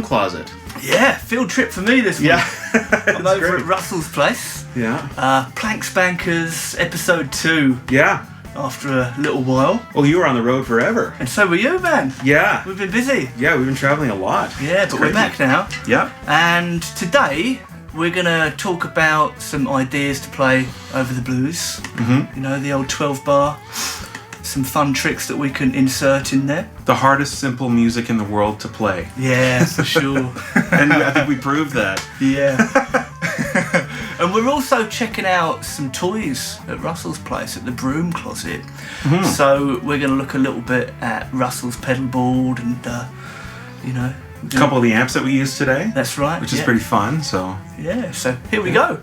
closet. Yeah, field trip for me this week. Yeah. I'm over at Russell's place. Yeah. Plankspankers episode 2. Yeah. After a little while. Well, you were on the road forever. And so were you, man. Yeah. We've been busy. Yeah, we've been traveling a lot. Yeah, but we're back now. Yeah. And today we're going to talk about some ideas to play over the blues. Mm-hmm. You know, the old 12 bar. Some fun tricks that we can insert in there. The hardest simple music in the world to play. Yeah, for sure. And I think we proved that. Yeah. And we're also checking out some toys at Russell's place at the broom closet. Mm-hmm. So we're going to look a little bit at Russell's pedalboard and, you know. A couple of the amps that we used today. That's right. Which is pretty fun, so. Yeah, so here we go.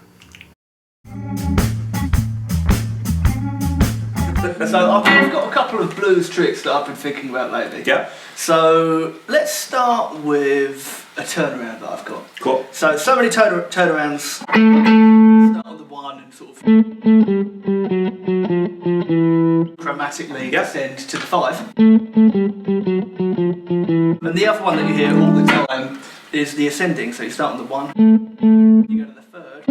So I've got a couple of blues tricks that I've been thinking about lately. Yeah. So let's start with a turnaround that I've got. Cool. So many turnarounds. Start on the 1 and sort of chromatically ascend to the 5. And the other one that you hear all the time is the ascending. So you start on the 1, you go to the 3rd.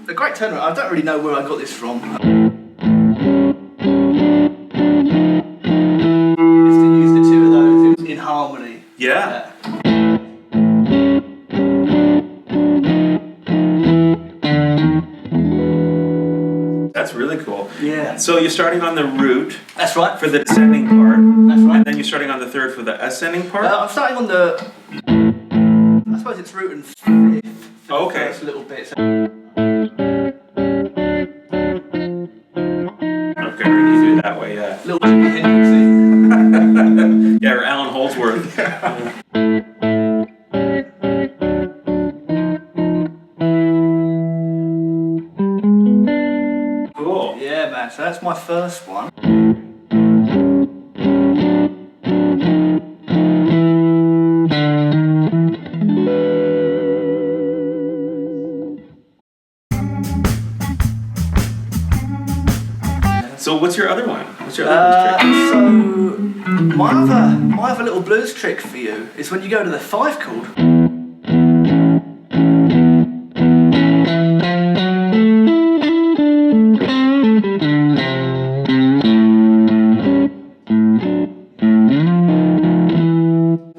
A great turnaround. I don't really know where I got this from. Is to use the two of those in harmony. Yeah. That's really cool. Yeah. So you're starting on the root. That's right. For the descending part. That's right. And then you're starting on the 3rd for the ascending part? I'm starting on the... I suppose it's root and 5th. Oh, okay. First little bit. So okay, we're gonna do it that way, yeah. little Jimi Hendrixy. Yeah, or Alan Holdsworth. Cool. Yeah, man. So that's my first one. So what's your other one? What's your other trick? So my other little blues trick for you is when you go to the 5 chord.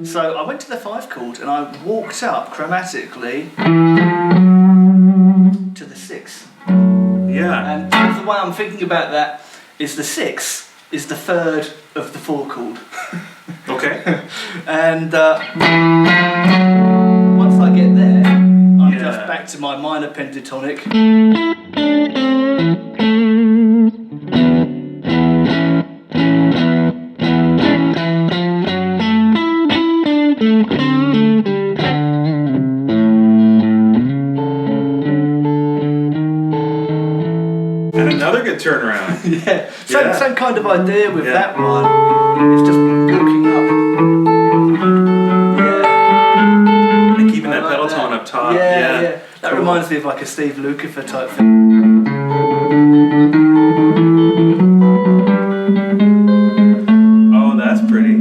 So I went to the 5 chord and I walked up chromatically to the 6. Yeah. And the way I'm thinking about that is the 6 is the 3rd of the 4 chord. Okay. And once I get there, I'm just back to my minor pentatonic. And another good turnaround. Yeah. Same kind of idea with that one. It's just walking up. Yeah. And keeping that like pedal that. tone up top. Yeah. That Cool. reminds me of like a Steve Lukather type thing. Oh, that's pretty.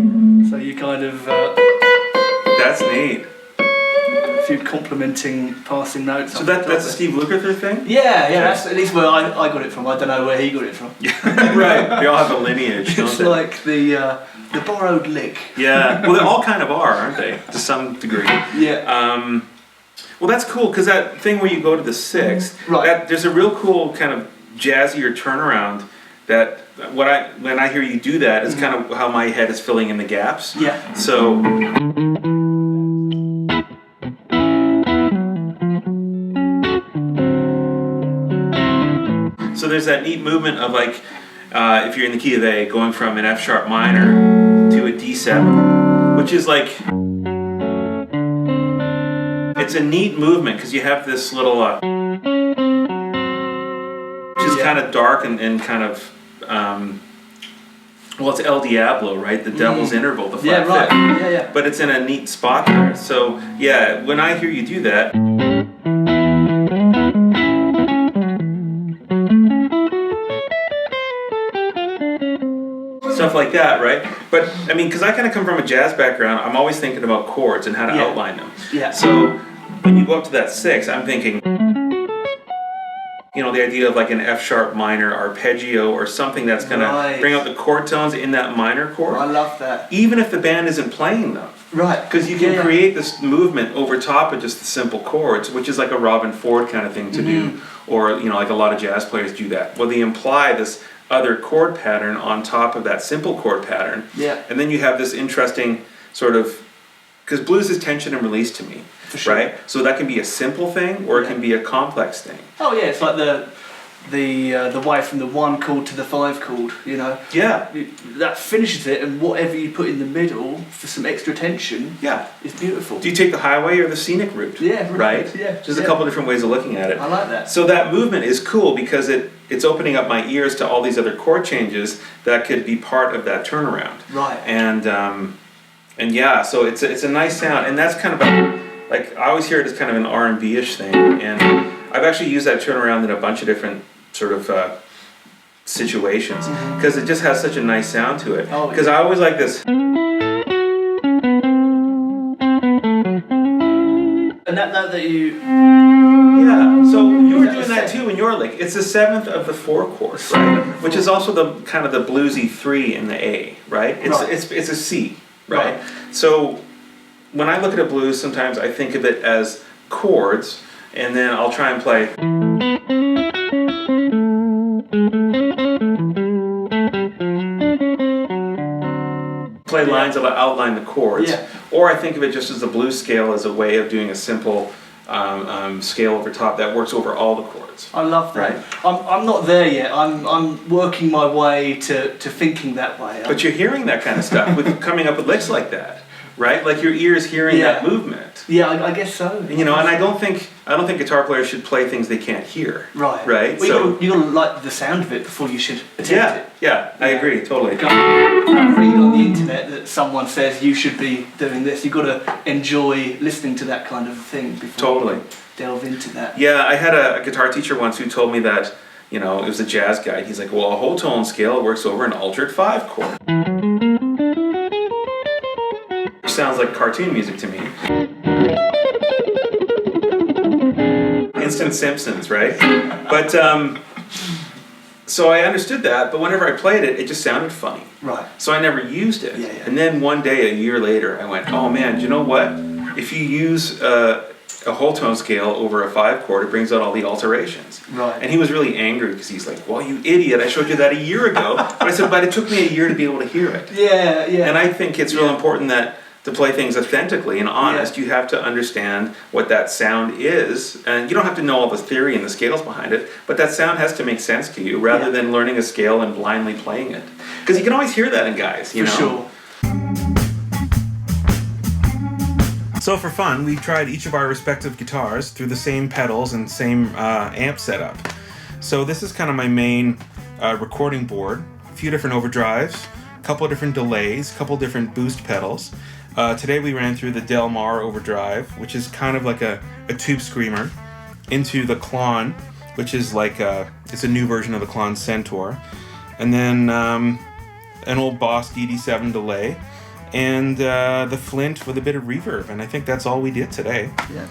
So you kind of That's neat. a few complementing passing notes. So that's a Steve Lukather thing? Yeah, that's at least where I got it from. I don't know where he got it from. Right. They all have a lineage, don't It's they? like the borrowed lick. Yeah. Well, they all kind of are, aren't they? To some degree. Yeah. Well, that's cool because that thing where you go to the 6th, Right. there's a real cool kind of jazzier turnaround. That when I hear you do that, is kind of how my head is filling in the gaps. Yeah. So. So there's that neat movement of like, if you're in the key of A, going from an F sharp minor to a D7, which is like, it's a neat movement because you have this little, which is kind of dark and kind of, well, it's El Diablo, right? The Devil's Interval, the flat right. fifth. Yeah. But it's in a neat spot there. So yeah, when I hear you do that. Stuff like like that, right? But I mean, because I kind of come from a jazz background, I'm always thinking about chords and how to outline them. Yeah. So when you go up to that 6, I'm thinking, the idea of like an F sharp minor arpeggio or something that's going to bring out the chord tones in that minor chord. I love that. Even if the band isn't playing them. Right. Because you can create this movement over top of just the simple chords, which is like a Robin Ford kind of thing to do, or like a lot of jazz players do that. Well, they imply this other chord pattern on top of that simple chord pattern. Yeah. And then you have this interesting sort of, because blues is tension and release to me. For sure. Right? So that can be a simple thing or it can be a complex thing. Oh yeah, it's like the way from the 1 chord to the 5 chord, Yeah. That finishes it, and whatever you put in the middle for some extra tension is beautiful. Do you take the highway or the scenic route? Yeah, right. Yeah. There's a couple different ways of looking at it. I like that. So that movement is cool because it's opening up my ears to all these other chord changes that could be part of that turnaround. Right. And yeah, so it's a nice sound, and that's kind of like I always hear it as kind of an R&B-ish thing, and I've actually used that turnaround in a bunch of different sort of situations because it just has such a nice sound to it. Because I always like this. And that note that you... Yeah, so you were doing that too in your lick. It's the 7th of the 4 chords, right? Which is also the kind of the bluesy 3 in the A, right? It's a C, right? So when I look at a blues, sometimes I think of it as chords, and then I'll try and play. Play lines that outline the chords. Yeah. Or I think of it just as a blues scale as a way of doing a simple scale over top that works over all the chords. I love that. Right? I'm not there yet. I'm working my way to thinking that way. But you're hearing that kind of stuff with coming up with licks like that, right? Like your ears hearing that movement. Yeah, I guess so. And I don't think guitar players should play things they can't hear. Right. Right. Well, you gotta like the sound of it before you should attempt it. Yeah, I agree totally. You can't read on the internet that someone says you should be doing this. You gotta enjoy listening to that kind of thing before you delve into that. Yeah, I had a guitar teacher once who told me that it was a jazz guy. He's like, well, a whole tone scale works over an altered 5 chord. Which sounds like cartoon music to me. Instant Simpsons, right? But so I understood that, but whenever I played it, it just sounded funny. Right. So I never used it. Yeah. And then one day, a year later, I went, oh man, do you know what? If you use a whole tone scale over a 5 chord, it brings out all the alterations. Right. And he was really angry because he's like, well, you idiot, I showed you that a year ago. But I said, but it took me a year to be able to hear it. Yeah. And I think it's real important that to play things authentically and honest, you have to understand what that sound is. And you don't have to know all the theory and the scales behind it, but that sound has to make sense to you rather than learning a scale and blindly playing it. Because you can always hear that in guys, you know? Sure. So for fun, we tried each of our respective guitars through the same pedals and same amp setup. So this is kind of my main recording board. A few different overdrives, a couple of different delays, a couple different boost pedals. Today we ran through the Del Mar overdrive, which is kind of like a tube screamer, into the Klon, which is like it's a new version of the Klon Centaur, and then an old Boss DD7 delay, and the Flint with a bit of reverb, and I think that's all we did today. Yeah.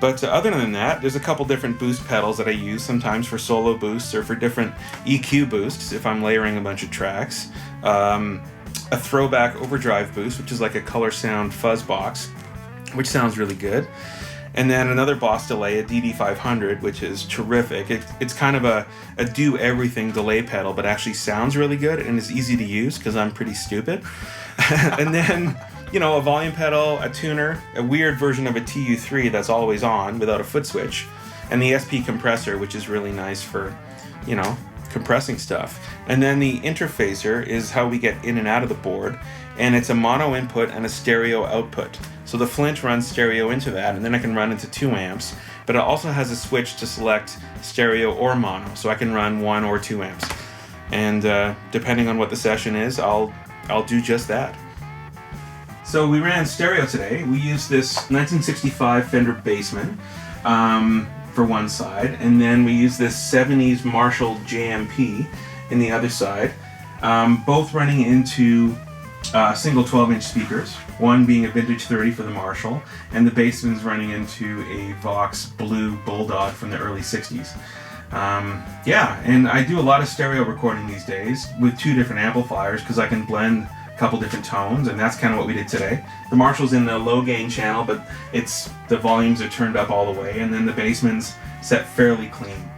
But other than that, there's a couple different boost pedals that I use, sometimes for solo boosts or for different EQ boosts if I'm layering a bunch of tracks. A throwback overdrive boost, which is like a color sound fuzz box, which sounds really good. And then another Boss delay, a DD500, which is terrific. It's kind of a do-everything delay pedal, but actually sounds really good and is easy to use because I'm pretty stupid. And then, a volume pedal, a tuner, a weird version of a TU3 that's always on without a foot switch, and the SP compressor, which is really nice for, compressing stuff. And then the interfacer is how we get in and out of the board, and it's a mono input and a stereo output. So the Flint runs stereo into that, and then I can run into 2 amps, but it also has a switch to select stereo or mono, so I can run 1 or 2 amps. And depending on what the session is, I'll do just that. So we ran stereo today. We used this 1965 Fender Bassman for one side, and then we used this 70s Marshall JMP in the other side. both running into single 12-inch speakers, one being a vintage 30 for the Marshall, and the bassman's running into a Vox Blue Bulldog from the early 60s. And I do a lot of stereo recording these days with 2 different amplifiers because I can blend a couple different tones, and that's kind of what we did today. The Marshall's in the low gain channel, but the volumes are turned up all the way, and then the bassman's set fairly clean.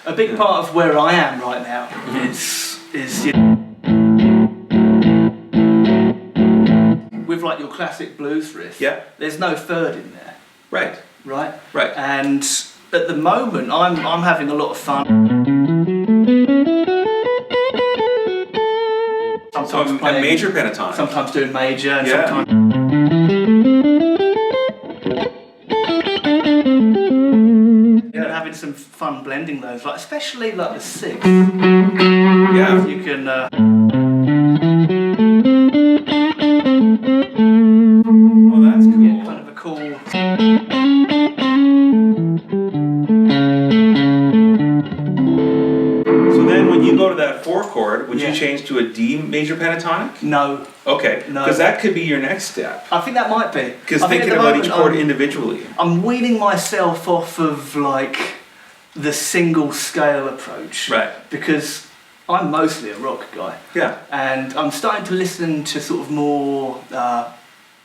A big part of where I am right now is with like your classic blues riff. Yeah. There's no third in there. Right. Right. Right. And at the moment, I'm having a lot of fun. Sometimes So a major pentatonic. Sometimes doing major, and Yeah. sometimes. And having some fun blending those, like especially like the sixth. Yeah. You can. Well, that's cool. Get kind of a cool. So then when you go to that fourth 4 chord, would you change to a D major pentatonic? No. Okay, No. because that could be your next step. I think that might be. Because thinking about each chord individually. I'm weaning myself off of like the single scale approach. Right. Because I'm mostly a rock guy. Yeah. And I'm starting to listen to sort of more, I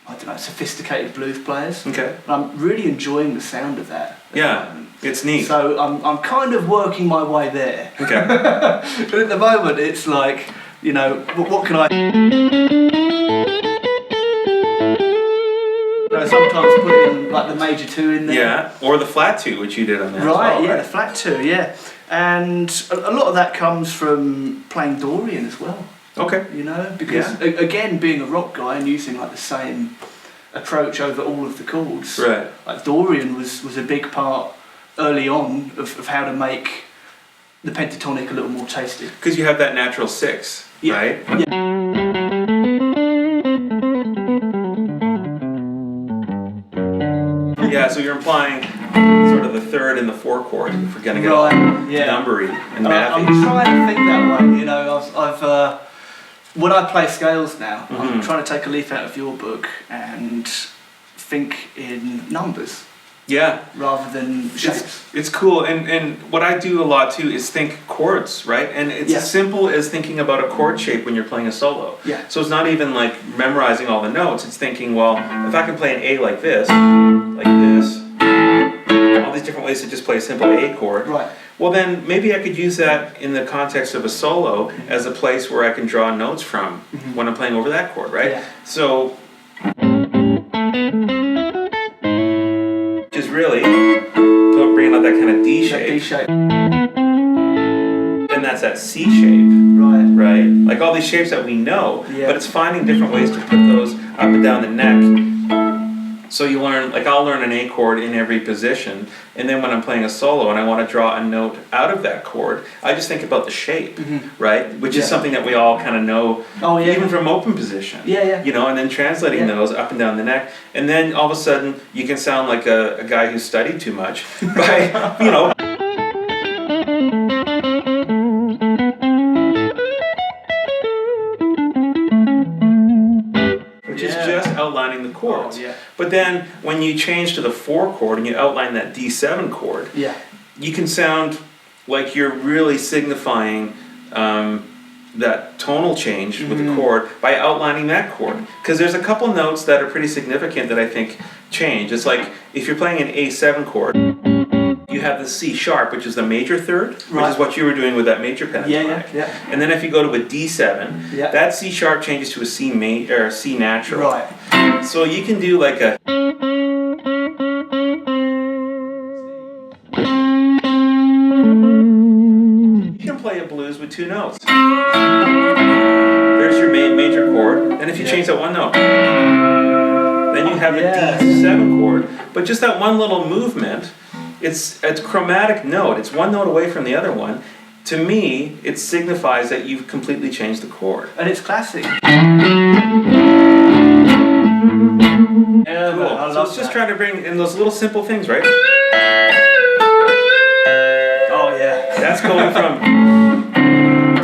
don't know, sophisticated blues players. Okay. And I'm really enjoying the sound of that. Yeah, it's neat. So I'm kind of working my way there. Okay. But at the moment it's like, you know, what can I... I sometimes put in like the major 2 in there. Yeah, or the flat 2, which you did on that. Right, as well, yeah, right? the flat 2, yeah. And a lot of that comes from playing Dorian as well. Okay. You know, because again, being a rock guy and using like the same approach over all of the chords. Right. Like Dorian was a big part early on of how to make the pentatonic a little more tasty. Because you have that natural 6, right? Yeah. Yeah, so you're implying sort of the 3rd and the 4 chord. You're forgetting it all numbery and mathy. I'm trying to think that way. You know, I've when I play scales now, I'm trying to take a leaf out of your book and think in numbers. Yeah. Rather than shapes. It's cool, and what I do a lot too is think chords, right? And it's as simple as thinking about a chord shape when you're playing a solo. Yeah. So it's not even like memorizing all the notes, it's thinking, well, if I can play an A like this, all these different ways to just play a simple A chord. Right. Well then, maybe I could use that in the context of a solo as a place where I can draw notes from when I'm playing over that chord, right? Yeah. So, is really bringing out that kind of D shape. D shape. And that's that C shape. Right? Like all these shapes that we know, but it's finding different ways to put those up and down the neck. So you learn, like I'll learn an A chord in every position, and then when I'm playing a solo and I want to draw a note out of that chord, I just think about the shape, right? Which is something that we all kind of know, even from open position. You know, and then translating those up and down the neck, and then all of a sudden you can sound like a guy who studied too much, by, you know. Which is just outlining the chords. But then when you change to the 4 chord and you outline that D7 chord, you can sound like you're really signifying that tonal change with the chord by outlining that chord. Because there's a couple notes that are pretty significant that I think change. It's like if you're playing an A7 chord, you have the C sharp, which is the major 3rd, which is what you were doing with that major pentatonic. And then if you go to a D7, that C sharp changes to a C major or C natural. So you can do like a. You can play a blues with 2 notes. There's your major chord, and if you change that one note, then you have a D7 chord. But just that one little movement. It's a chromatic note. It's one note away from the other one. To me, it signifies that you've completely changed the chord. And it's classic. Cool. So it's just trying to bring in those little simple things, right? Oh yeah. That's going from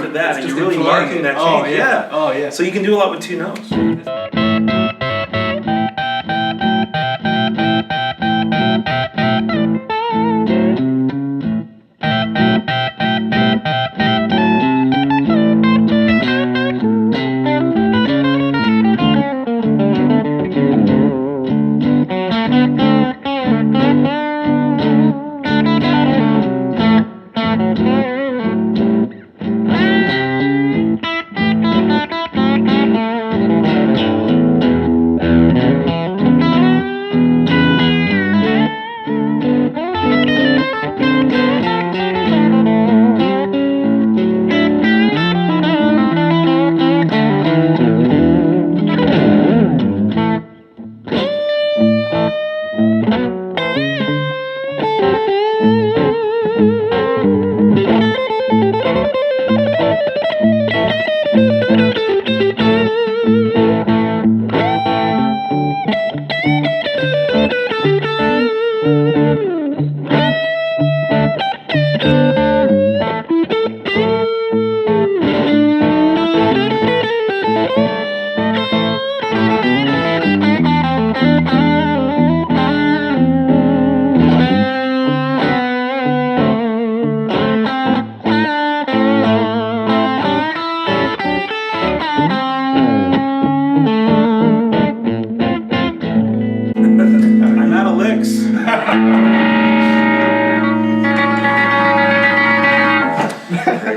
to that, and you're really marking that change. Oh yeah. So you can do a lot with 2 notes.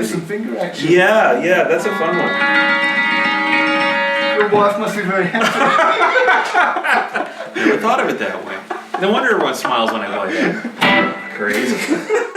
Some finger action. Yeah, that's a fun one. Your wife must be very happy. Never thought of it that way. No wonder everyone smiles when I play that. Crazy.